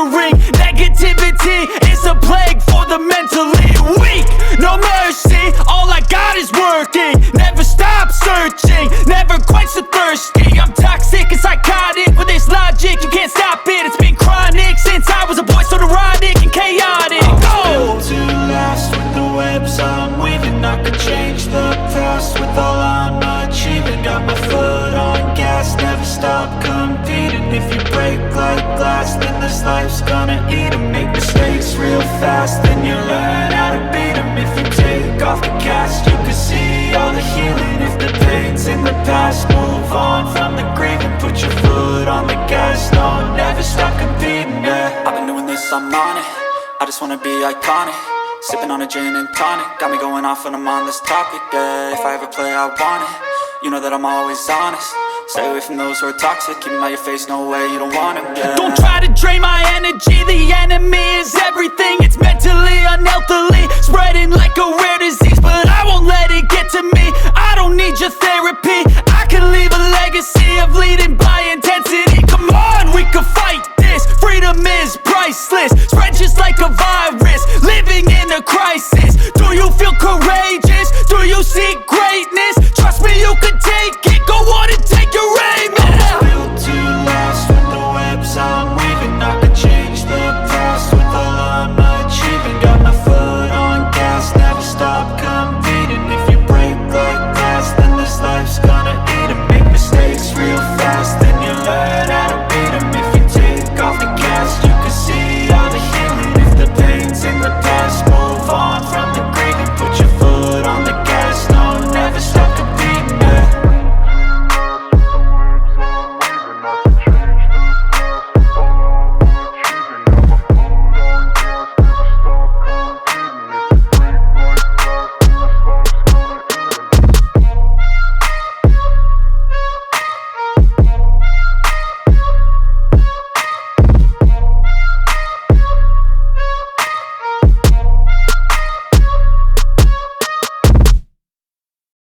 mastering. Negativity is a plague for the mentally weak. No mercy, all I got is working. Never stop searching, never quite so thirsty. I'm toxic and psychotic with this logic, you can't stop it. It's been chronic since I was a boy, so neurotic and chaotic. Built to last with the webs I'm weaving. I could change the past with all I'm achieving. Got my foot on gas, never stop competing. If you break like glass, then this life's gonna eat 'em. Make mistakes real fast, then you learn how to beat 'em. If you take off the cast, you can see all the healing. If the pain's in the past, move on from the grave and put your foot on the gas. No, never stop competing, yeah. I've been doing this, I'm on it. I just wanna be iconic. Sipping on a gin and tonic, got me going off when I'm on this topic, yeah. If I ever play, I want it. You know that I'm always honest. Stay away from those who are toxic. Keep them out your face, no way, you don't want it, yeah. Don't try